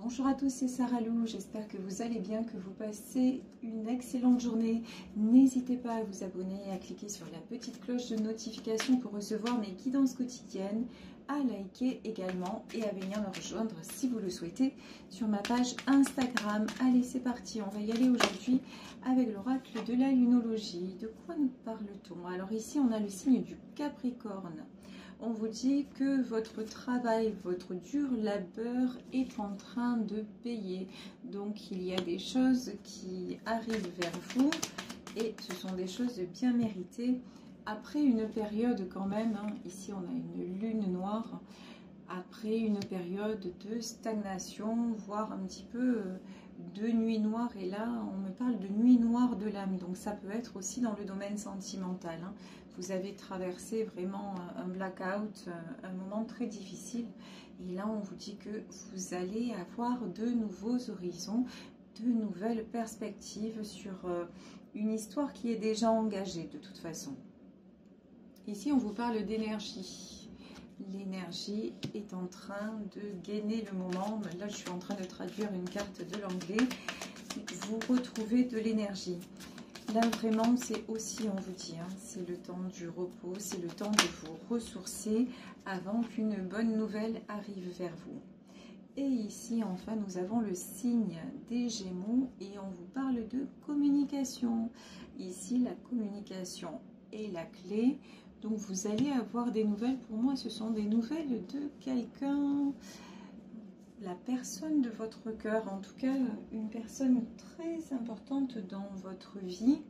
Bonjour à tous, c'est Sarah Lou, j'espère que vous allez bien, que vous passez une excellente journée. N'hésitez pas à vous abonner et à cliquer sur la petite cloche de notification pour recevoir mes guidances quotidiennes, à liker également et à venir me rejoindre si vous le souhaitez sur ma page Instagram. Allez, c'est parti, on va y aller aujourd'hui avec l'oracle de la lunologie. De quoi nous parle-t-on? Alors ici, on a le signe du Capricorne. On vous dit que votre travail, votre dur labeur est en train de payer. Donc, il y a des choses qui arrivent vers vous et ce sont des choses bien méritées. Après une période quand même, ici on a une lune noire, après une période de stagnation, voire un petit peu de nuit noire. Et là, on me parle de nuit noire de l'âme. Donc, ça peut être aussi dans le domaine sentimental. Vous avez traversé vraiment un blackout, un moment très difficile. Et là, on vous dit que vous allez avoir de nouveaux horizons, de nouvelles perspectives sur une histoire qui est déjà engagée de toute façon. Ici, on vous parle d'énergie. L'énergie est en train de gainer le moment. Là, je suis en train de traduire une carte de l'anglais. Vous retrouvez de l'énergie. Là, vraiment, c'est aussi, on vous dit, c'est le temps du repos, c'est le temps de vous ressourcer avant qu'une bonne nouvelle arrive vers vous. Et ici, enfin, nous avons le signe des Gémeaux et on vous parle de communication. Ici, la communication est la clé. Donc, vous allez avoir des nouvelles. Pour moi, ce sont des nouvelles de quelqu'un, la personne de votre cœur. En tout cas, une personne très importante dans votre vie.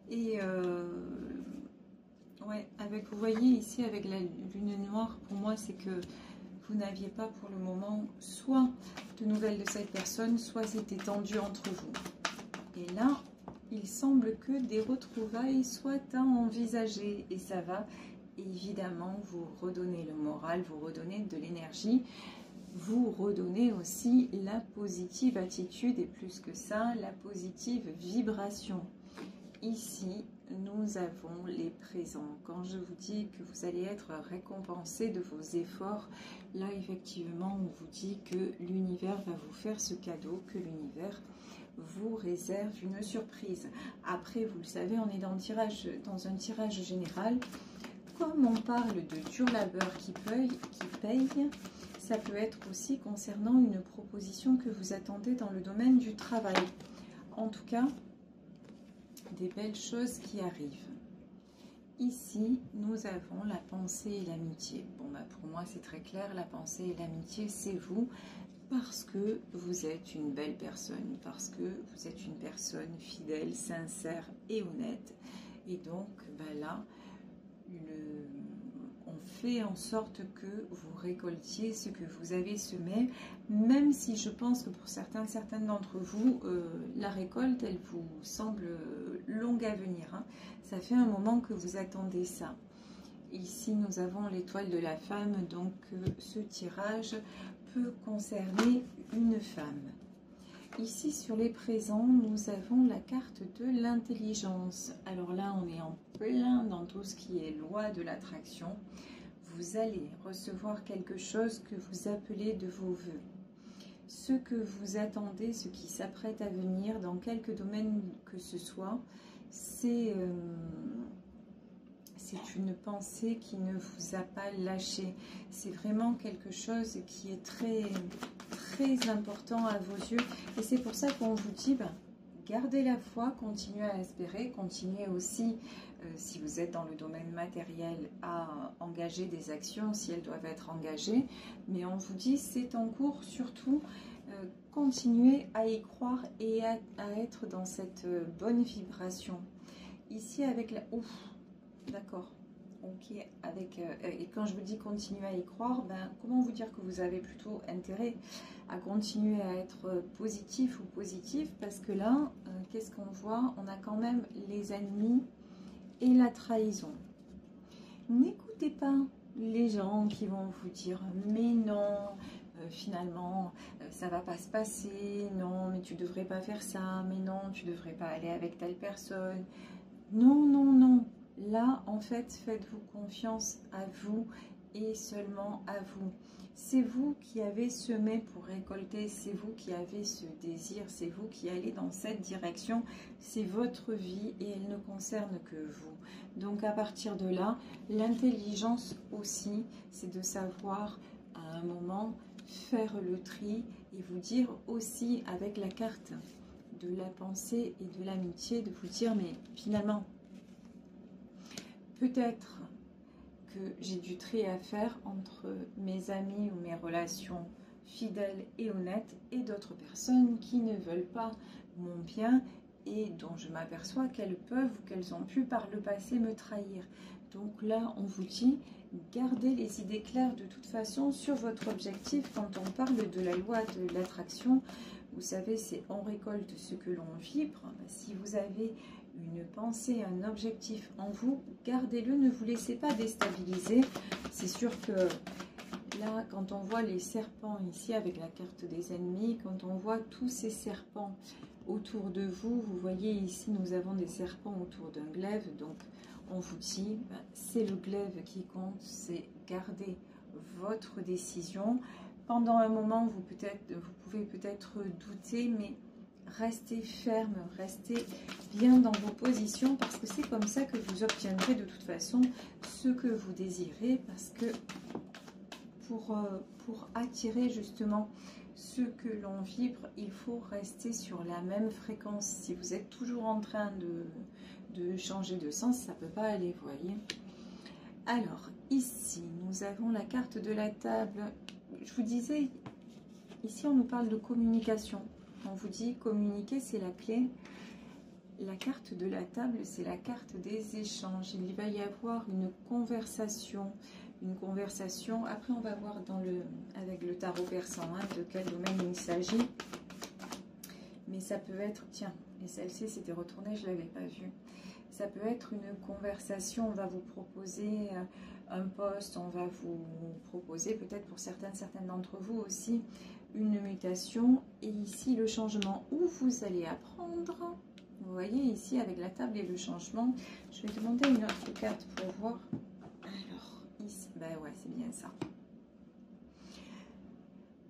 Et ouais, avec, vous voyez ici, avec la lune noire, pour moi, c'est que vous n'aviez pas pour le moment soit de nouvelles de cette personne, soit c'était tendu entre vous. Et là, il semble que des retrouvailles soient à envisager et ça va évidemment vous redonner le moral, vous redonner de l'énergie, vous redonner aussi la positive attitude et plus que ça, la positive vibration. Ici, nous avons les présents. Quand je vous dis que vous allez être récompensé de vos efforts, là effectivement on vous dit que l'univers va vous faire ce cadeau, que l'univers vous réserve une surprise. Après, vous le savez, on est dans un tirage général. Comme on parle de dur labeur qui paye, ça peut être aussi concernant une proposition que vous attendez dans le domaine du travail. En tout cas, des belles choses qui arrivent. Ici, nous avons la pensée et l'amitié. Bon, pour moi, c'est très clair, la pensée et l'amitié, c'est vous. Parce que vous êtes une belle personne, parce que vous êtes une personne fidèle, sincère et honnête. Et donc, là, on fait en sorte que vous récoltiez ce que vous avez semé, même si je pense que pour certaines d'entre vous, la récolte, elle vous semble longue à venir. Ça fait un moment que vous attendez ça. Ici, nous avons l'étoile de la femme, donc ce tirage peut concerner une femme. Ici, sur les présents, nous avons la carte de l'intelligence. Alors là, on est en plein dans tout ce qui est loi de l'attraction. Vous allez recevoir quelque chose que vous appelez de vos voeux. Ce que vous attendez, ce qui s'apprête à venir dans quelque domaine que ce soit, c'est une pensée qui ne vous a pas lâché. C'est vraiment quelque chose qui est très, très important à vos yeux. Et c'est pour ça qu'on vous dit, gardez la foi, continuez à espérer, continuez aussi, si vous êtes dans le domaine matériel, à engager des actions si elles doivent être engagées. Mais on vous dit, c'est en cours, surtout, continuez à y croire et à être dans cette bonne vibration. Ici, avec la... Ouf, d'accord. Ok, et quand je vous dis continuer à y croire, comment vous dire que vous avez plutôt intérêt à continuer à être positif ou positive, parce que là, qu'est-ce qu'on voit? On a quand même les ennemis et la trahison. N'écoutez pas les gens qui vont vous dire mais non, finalement ça va pas se passer, non mais tu devrais pas faire ça, mais non tu devrais pas aller avec telle personne, non non non. Là, en fait, faites-vous confiance à vous et seulement à vous. C'est vous qui avez semé pour récolter, c'est vous qui avez ce désir, c'est vous qui allez dans cette direction, c'est votre vie et elle ne concerne que vous. Donc à partir de là, l'intelligence aussi, c'est de savoir à un moment faire le tri et vous dire aussi avec la carte de la pensée et de l'amitié, de vous dire mais finalement, peut-être que j'ai du tri à faire entre mes amis ou mes relations fidèles et honnêtes et d'autres personnes qui ne veulent pas mon bien et dont je m'aperçois qu'elles peuvent ou qu'elles ont pu par le passé me trahir. Donc là, on vous dit, gardez les idées claires de toute façon sur votre objectif. Quand on parle de la loi de l'attraction, vous savez, c'est on récolte ce que l'on vibre. Si vous avez une pensée, un objectif en vous, gardez-le, ne vous laissez pas déstabiliser. C'est sûr que là, quand on voit les serpents ici avec la carte des ennemis, quand on voit tous ces serpents autour de vous, vous voyez ici nous avons des serpents autour d'un glaive, donc on vous dit, c'est le glaive qui compte, c'est garder votre décision. Pendant un moment, vous pouvez peut-être douter, mais restez ferme, restez bien dans vos positions parce que c'est comme ça que vous obtiendrez de toute façon ce que vous désirez, parce que pour attirer justement ce que l'on vibre, il faut rester sur la même fréquence. Si vous êtes toujours en train de changer de sens, ça ne peut pas aller, vous voyez. Alors, ici, nous avons la carte de la table. Je vous disais, ici, on nous parle de communication. On vous dit, communiquer, c'est la clé. La carte de la table, c'est la carte des échanges. Il va y avoir une conversation. Après, on va voir avec le tarot persan de quel domaine il s'agit. Mais ça peut être, tiens, et celle-ci s'était retournée, je ne l'avais pas vue. Ça peut être une conversation, on va vous proposer un poste, on va vous proposer peut-être pour certaines d'entre vous aussi une mutation. Et ici, le changement où vous allez apprendre. Vous voyez ici avec la table et le changement. Je vais demander une autre carte pour voir. Alors, ici, ben ouais, c'est bien ça.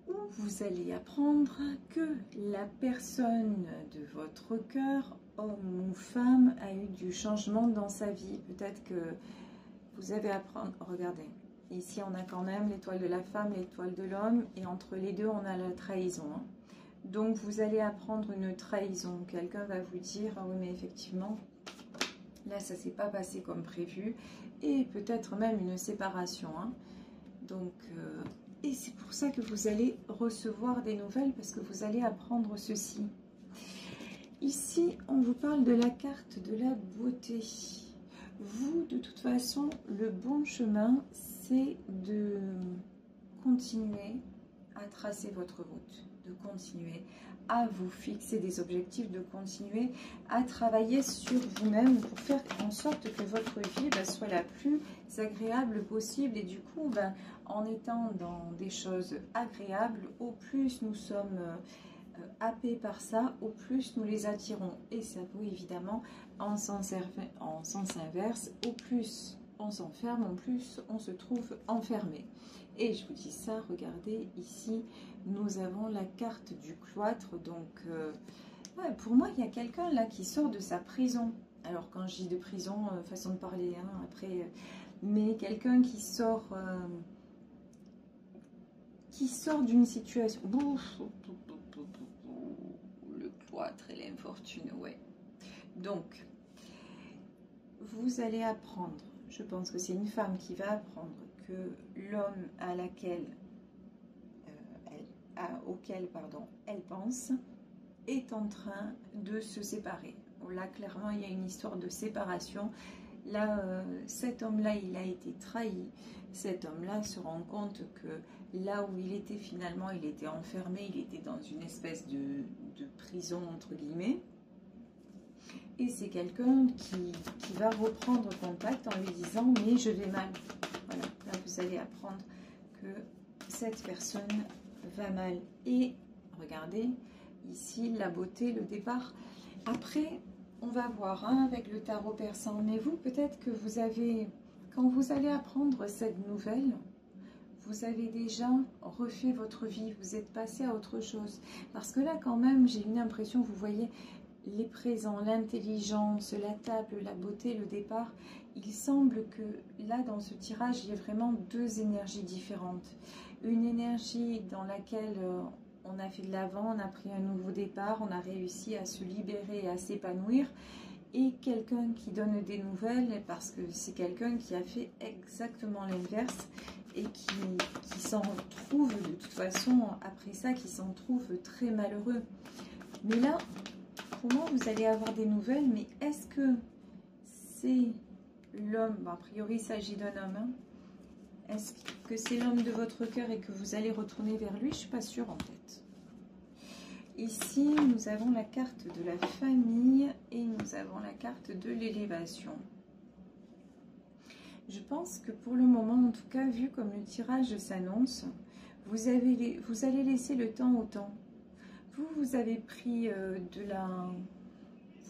Où vous allez apprendre que la personne de votre cœur, homme ou femme, a eu du changement dans sa vie. Peut-être que vous avez à apprendre. Regardez, ici on a quand même l'étoile de la femme, l'étoile de l'homme, et entre les deux on a la trahison. Donc vous allez apprendre une trahison. Quelqu'un va vous dire, ah oui mais effectivement, là ça s'est pas passé comme prévu, et peut-être même une séparation. Donc, et c'est pour ça que vous allez recevoir des nouvelles, parce que vous allez apprendre ceci. Ici, on vous parle de la carte de la beauté. Vous, de toute façon, le bon chemin, c'est de continuer à tracer votre route, de continuer à vous fixer des objectifs, de continuer à travailler sur vous-même pour faire en sorte que votre vie soit la plus agréable possible. Et du coup, en étant dans des choses agréables, au plus nous sommes happés par ça, au plus nous les attirons. Et ça vaut évidemment en sens inverse, au plus on s'enferme, au plus on se trouve enfermé. Et je vous dis ça, regardez, ici, nous avons la carte du cloître. Donc, ouais, pour moi, il y a quelqu'un là qui sort de sa prison. Alors, quand je dis de prison, façon de parler, après, mais quelqu'un qui sort d'une situation. Le cloître et l'infortune, ouais. Donc, vous allez apprendre, je pense que c'est une femme qui va apprendre que l'homme auquel elle pense est en train de se séparer. Là, clairement, il y a une histoire de séparation. Là, cet homme-là, il a été trahi. Cet homme-là se rend compte que là où il était finalement, il était enfermé, il était dans une espèce de prison, entre guillemets. Et c'est quelqu'un qui va reprendre contact en lui disant « mais je vais mal ». Voilà, là vous allez apprendre que cette personne va mal. Et regardez, ici, la beauté, le départ. Après, on va voir avec le tarot persan. Mais vous, peut-être que vous avez, quand vous allez apprendre cette nouvelle, vous avez déjà refait votre vie, vous êtes passé à autre chose. Parce que là, quand même, j'ai une impression, vous voyez, les présents, l'intelligence, la table, la beauté, le départ. Il semble que là, dans ce tirage, il y a vraiment deux énergies différentes. Une énergie dans laquelle on a fait de l'avant, on a pris un nouveau départ, on a réussi à se libérer et à s'épanouir. Et quelqu'un qui donne des nouvelles, parce que c'est quelqu'un qui a fait exactement l'inverse et qui s'en trouve de toute façon, après ça, qui s'en trouve très malheureux. Mais là, pour moi, vous allez avoir des nouvelles, mais est-ce que c'est l'homme, a priori il s'agit d'un homme, hein. Est-ce que c'est l'homme de votre cœur et que vous allez retourner vers lui? Je ne suis pas sûre en fait. Ici, nous avons la carte de la famille et nous avons la carte de l'élévation. Je pense que pour le moment, en tout cas, vu comme le tirage s'annonce, vous allez laisser le temps au temps. Vous avez pris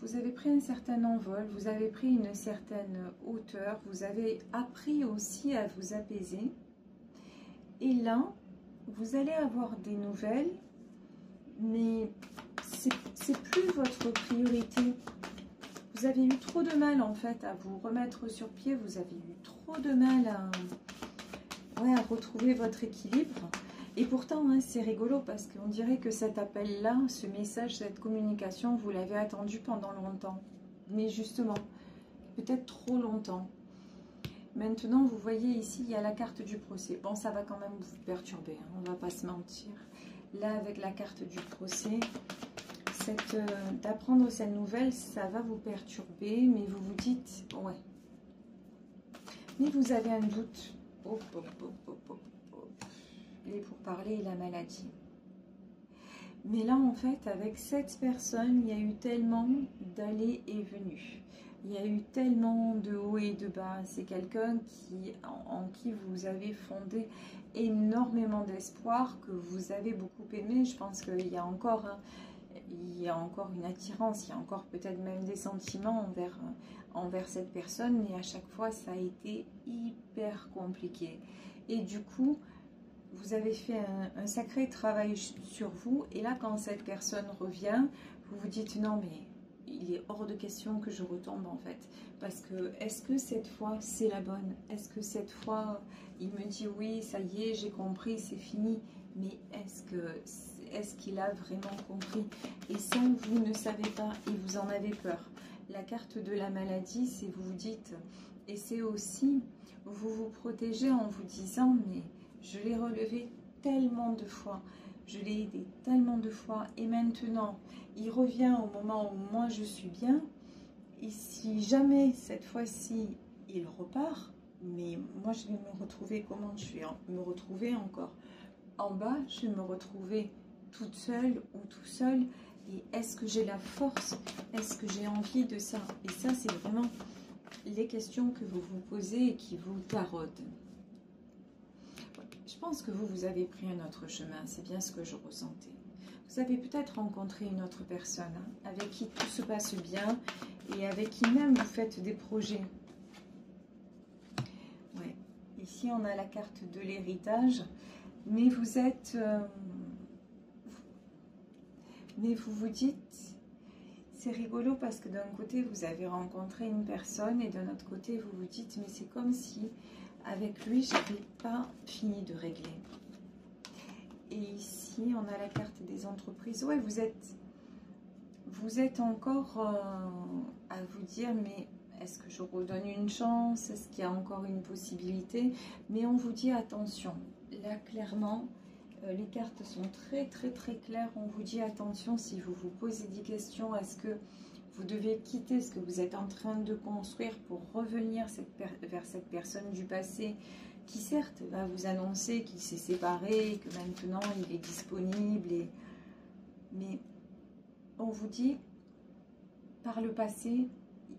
vous avez pris un certain envol, vous avez pris une certaine hauteur, vous avez appris aussi à vous apaiser. Et là, vous allez avoir des nouvelles, mais c'est plus votre priorité. Vous avez eu trop de mal en fait à vous remettre sur pied, vous avez eu trop de mal à retrouver votre équilibre. Et pourtant, hein, c'est rigolo parce qu'on dirait que cet appel-là, ce message, cette communication, vous l'avez attendu pendant longtemps. Mais justement, peut-être trop longtemps. Maintenant, vous voyez ici, il y a la carte du procès. Bon, ça va quand même vous perturber, hein, on ne va pas se mentir. Là, avec la carte du procès, d'apprendre cette nouvelle, ça va vous perturber, mais vous vous dites, ouais. Mais vous avez un doute. Les pourparlers et la maladie. Mais là, en fait, avec cette personne, il y a eu tellement d'allées et venues. Il y a eu tellement de hauts et de bas. C'est quelqu'un en qui vous avez fondé énormément d'espoir, que vous avez beaucoup aimé. Je pense qu'il y a encore, une attirance, il y a encore peut-être même des sentiments envers cette personne. Mais à chaque fois, ça a été hyper compliqué. Et du coup, vous avez fait un sacré travail sur vous. Et là, quand cette personne revient, vous vous dites non, mais il est hors de question que je retombe en fait. Parce que, est-ce que cette fois, c'est la bonne? Est-ce que cette fois, il me dit oui, ça y est, j'ai compris, c'est fini. Mais est-ce qu'il a vraiment compris? Et ça, vous ne savez pas et vous en avez peur. La carte de la maladie, c'est vous vous dites, et c'est aussi, vous vous protégez en vous disant, mais je l'ai relevé tellement de fois, je l'ai aidé tellement de fois, et maintenant, il revient au moment où moi je suis bien, et si jamais cette fois-ci, il repart, mais moi je vais me retrouver comment? Je vais me retrouver encore en bas, je vais me retrouver toute seule ou tout seul, et est-ce que j'ai la force? Est-ce que j'ai envie de ça? Et ça, c'est vraiment les questions que vous vous posez et qui vous taraudent. Je pense que vous avez pris un autre chemin, c'est bien ce que je ressentais. Vous avez peut-être rencontré une autre personne, hein, avec qui tout se passe bien et avec qui même vous faites des projets. Ouais. Ici, on a la carte de l'héritage, mais vous êtes... mais vous vous dites... C'est rigolo parce que d'un côté, vous avez rencontré une personne et d'un autre côté, vous vous dites, mais c'est comme si... avec lui, je n'avais pas fini de régler. Et ici, on a la carte des entreprises. Ouais, vous êtes encore à vous dire, mais est-ce que je redonne une chance? Est-ce qu'il y a encore une possibilité? Mais on vous dit, attention. Là, clairement, les cartes sont très, très, très claires. On vous dit, attention, si vous vous posez des questions, est-ce que vous devez quitter ce que vous êtes en train de construire pour revenir vers cette personne du passé qui certes va vous annoncer qu'il s'est séparé, que maintenant il est disponible. Mais on vous dit, par le passé,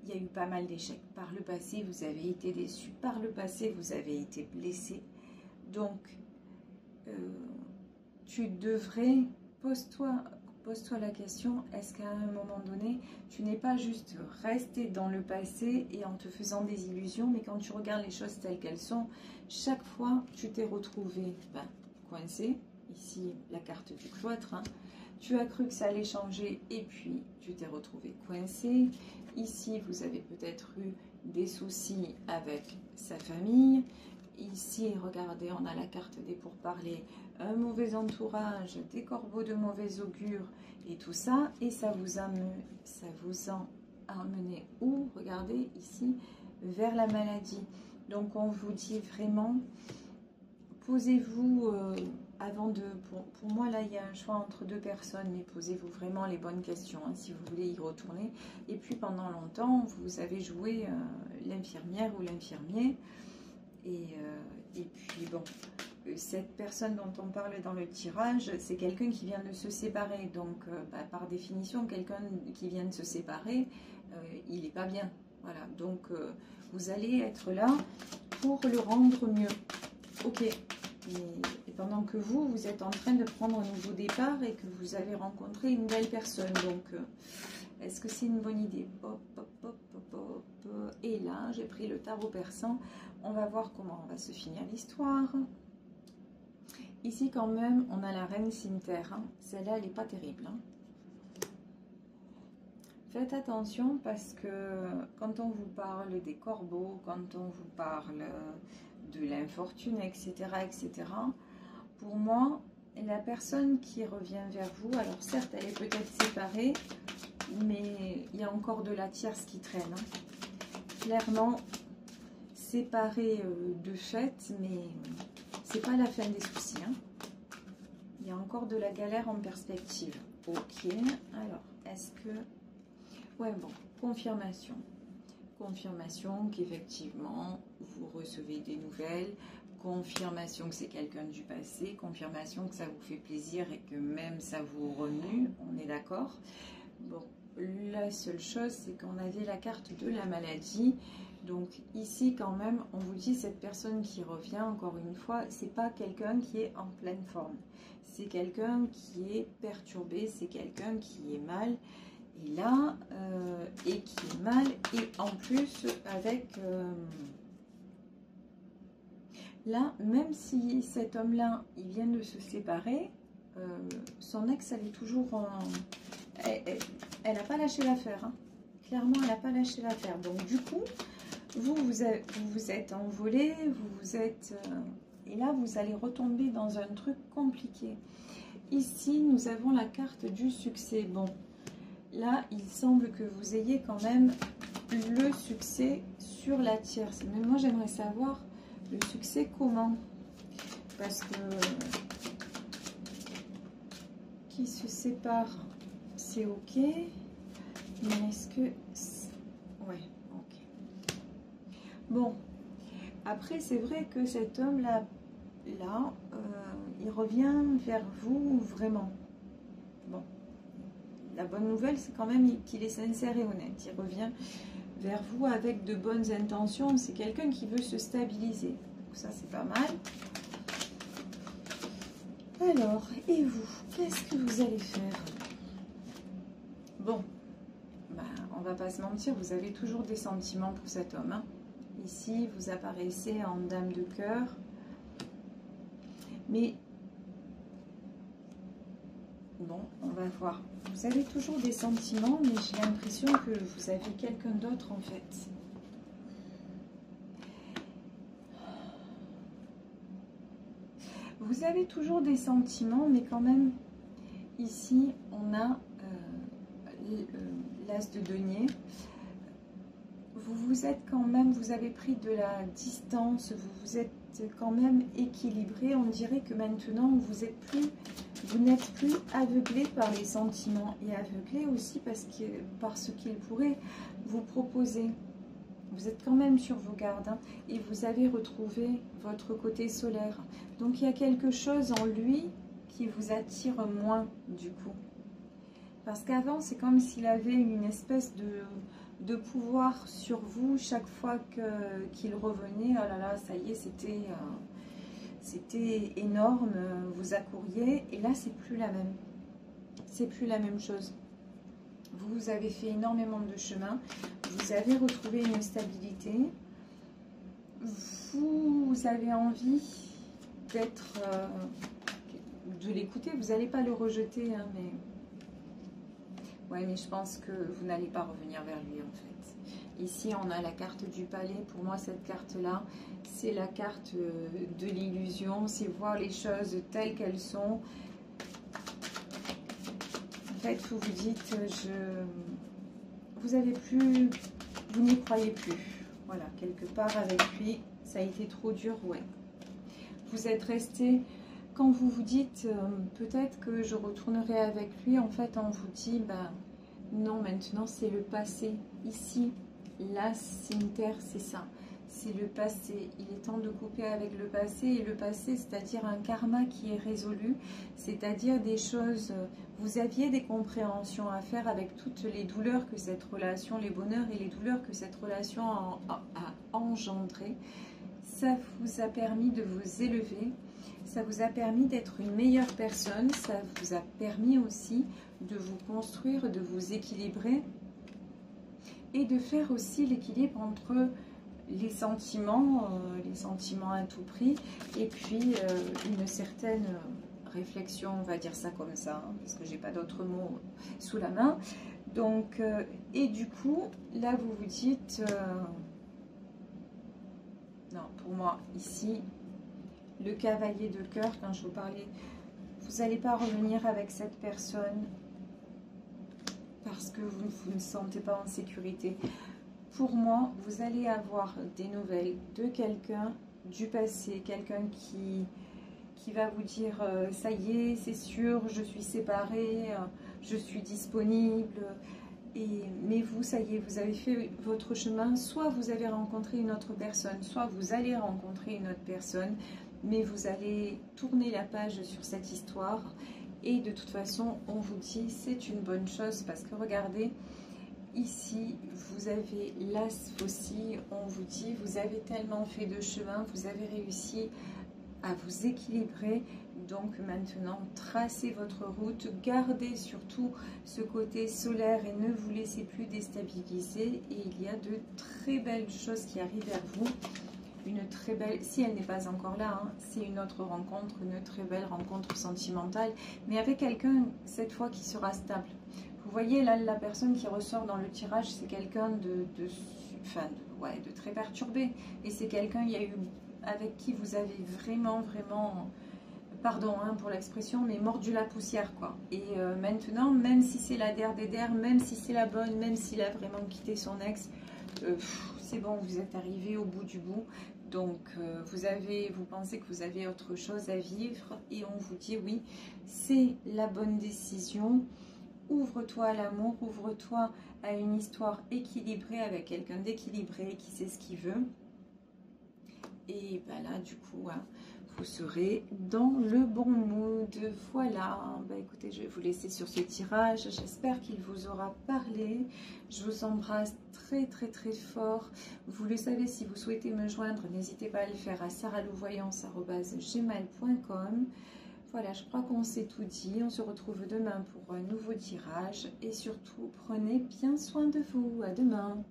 il y a eu pas mal d'échecs. Par le passé, vous avez été déçu. Par le passé, vous avez été blessé. Donc, tu devrais, pose-toi la question, est-ce qu'à un moment donné, tu n'es pas juste resté dans le passé et en te faisant des illusions, mais quand tu regardes les choses telles qu'elles sont, chaque fois, tu t'es retrouvé coincé. Ici, la carte du cloître. Hein. Tu as cru que ça allait changer et puis tu t'es retrouvé coincé. Ici, vous avez peut-être eu des soucis avec sa famille. Ici, regardez, on a la carte des pourparlers, un mauvais entourage, des corbeaux de mauvais augure et tout ça. Et ça vous a amené où? Regardez ici, vers la maladie. Donc, on vous dit vraiment, posez-vous, avant de... Pour moi, là, il y a un choix entre deux personnes, mais posez-vous vraiment les bonnes questions, hein, si vous voulez y retourner. Et puis, pendant longtemps, vous avez joué l'infirmière ou l'infirmier. Et puis, bon, cette personne dont on parle dans le tirage, c'est quelqu'un qui vient de se séparer. Donc, par définition, quelqu'un qui vient de se séparer, il n'est pas bien. Voilà, donc vous allez être là pour le rendre mieux. Ok. Et pendant que vous êtes en train de prendre un nouveau départ et que vous avez rencontré une nouvelle personne. Donc, est-ce que c'est une bonne idée? Hop, hop, hop, hop, hop. Et là, j'ai pris le tarot persan. On va voir comment on va se finir l'histoire. Ici, quand même, on a la reine cimetière. Hein. Celle-là, elle n'est pas terrible. Hein. Faites attention parce que quand on vous parle des corbeaux, quand on vous parle de l'infortune, etc., etc., pour moi, la personne qui revient vers vous, alors certes, elle est peut-être séparée, mais il y a encore de la tierce qui traîne. Hein. Clairement, séparée de fait, mais c'est pas la fin des soucis. Hein. Il y a encore de la galère en perspective. Ok, alors, est-ce que... Ouais, bon, confirmation. Confirmation qu'effectivement, vous recevez des nouvelles. Confirmation que c'est quelqu'un du passé. Confirmation que ça vous fait plaisir et que même ça vous remue. On est d'accord? Bon, la seule chose, c'est qu'on avait la carte de la maladie. Donc ici, quand même, on vous dit cette personne qui revient, encore une fois, c'est pas quelqu'un qui est en pleine forme. C'est quelqu'un qui est perturbé, c'est quelqu'un qui est mal. Et là, et qui est mal, et en plus avec... là, même si cet homme-là, il vient de se séparer, son ex, elle est toujours en... Elle n'a pas lâché l'affaire. Hein. Clairement, elle n'a pas lâché l'affaire. Donc du coup, vous êtes envolé, vous êtes... et là, vous allez retomber dans un truc compliqué. Ici, nous avons la carte du succès. Bon, là, il semble que vous ayez quand même le succès sur la tierce. Mais moi, j'aimerais savoir le succès comment. Parce que qui se sépare, c'est ok. Mais est-ce que... Ouais, ok. Bon, après, c'est vrai que cet homme-là, il revient vers vous vraiment. Bon. La bonne nouvelle, c'est quand même qu'il est sincère et honnête. Il revient vers vous avec de bonnes intentions. C'est quelqu'un qui veut se stabiliser. Donc ça, c'est pas mal. Alors, et vous? Qu'est-ce que vous allez faire? Bon, on va pas se mentir, vous avez toujours des sentiments pour cet homme. Hein. Ici, vous apparaissez en dame de cœur. Mais... bon, on va voir. Vous avez toujours des sentiments, mais j'ai l'impression que vous avez quelqu'un d'autre en fait. Vous avez toujours des sentiments, mais quand même, ici, on a l'as de denier. Vous êtes quand même, vous avez pris de la distance, vous êtes quand même équilibré. On dirait que maintenant, vous n'êtes plus aveuglé par les sentiments et aveuglé aussi par ce qu'il pourrait vous proposer. Vous êtes quand même sur vos gardes hein, et vous avez retrouvé votre côté solaire. Donc, il y a quelque chose en lui qui vous attire moins du coup. Parce qu'avant, c'est comme s'il avait une espèce de pouvoir sur vous chaque fois qu'il revenait. Oh là là, ça y est, c'était énorme, vous accouriez. Et là, c'est plus la même. c'est plus la même chose. Vous avez fait énormément de chemin, vous avez retrouvé une stabilité, vous avez envie d'être, de l'écouter, vous n'allez pas le rejeter, hein, mais... Ouais, mais je pense que vous n'allez pas revenir vers lui, en fait. Ici, on a la carte du palais. Pour moi, cette carte-là, c'est la carte de l'illusion. C'est voir les choses telles qu'elles sont. En fait, vous vous dites, vous avez plus... Vous n'y croyez plus. Voilà, quelque part avec lui, ça a été trop dur, ouais. Vous êtes resté... Quand vous vous dites, peut-être que je retournerai avec lui, en fait, on vous dit, bah, non, maintenant, c'est le passé. Ici, là, c'est une terre, c'est ça. C'est le passé. Il est temps de couper avec le passé. Et le passé, c'est-à-dire un karma qui est résolu, c'est-à-dire des choses... Vous aviez des compréhensions à faire avec toutes les douleurs que cette relation, les bonheurs et les douleurs que cette relation a engendré. Ça vous a permis de vous élever. Ça vous a permis d'être une meilleure personne, ça vous a permis aussi de vous construire, de vous équilibrer et de faire aussi l'équilibre entre les sentiments à tout prix et puis une certaine réflexion, on va dire ça comme ça, hein, parce que j'ai pas d'autres mots sous la main. Donc, et du coup, là vous vous dites, non, pour moi, ici... Le cavalier de cœur, quand je vous parlais, vous n'allez pas revenir avec cette personne parce que vous ne sentez pas en sécurité. Pour moi, vous allez avoir des nouvelles de quelqu'un du passé, quelqu'un qui va vous dire ça y est, c'est sûr, je suis séparée, je suis disponible. Mais vous, ça y est, vous avez fait votre chemin. Soit vous avez rencontré une autre personne, soit vous allez rencontrer une autre personne. Mais vous allez tourner la page sur cette histoire et de toute façon on vous dit c'est une bonne chose parce que regardez ici vous avez l'as aussi, on vous dit vous avez tellement fait de chemin, vous avez réussi à vous équilibrer, donc maintenant tracez votre route, gardez surtout ce côté solaire et ne vous laissez plus déstabiliser et il y a de très belles choses qui arrivent vers vous. Une très belle, si elle n'est pas encore là, hein, c'est une autre rencontre, une très belle rencontre sentimentale, mais avec quelqu'un cette fois qui sera stable. Vous voyez là, la personne qui ressort dans le tirage, c'est quelqu'un de très perturbé, et c'est quelqu'un avec qui vous avez vraiment, pardon hein, pour l'expression, mais mordu la poussière quoi. Et maintenant, même si c'est la der des der, même si c'est la bonne, même s'il a vraiment quitté son ex, c'est bon, vous êtes arrivé au bout du bout. Donc, vous pensez que vous avez autre chose à vivre et on vous dit oui, c'est la bonne décision. Ouvre-toi à l'amour, ouvre-toi à une histoire équilibrée avec quelqu'un d'équilibré qui sait ce qu'il veut. Et ben là, du coup, hein, vous serez dans le bon mood. Voilà, bah écoutez, je vais vous laisser sur ce tirage. J'espère qu'il vous aura parlé. Je vous embrasse très fort. Vous le savez, si vous souhaitez me joindre, n'hésitez pas à le faire à saralouvoyance@gmail.com. Voilà, je crois qu'on s'est tout dit. On se retrouve demain pour un nouveau tirage. Et surtout, prenez bien soin de vous. À demain.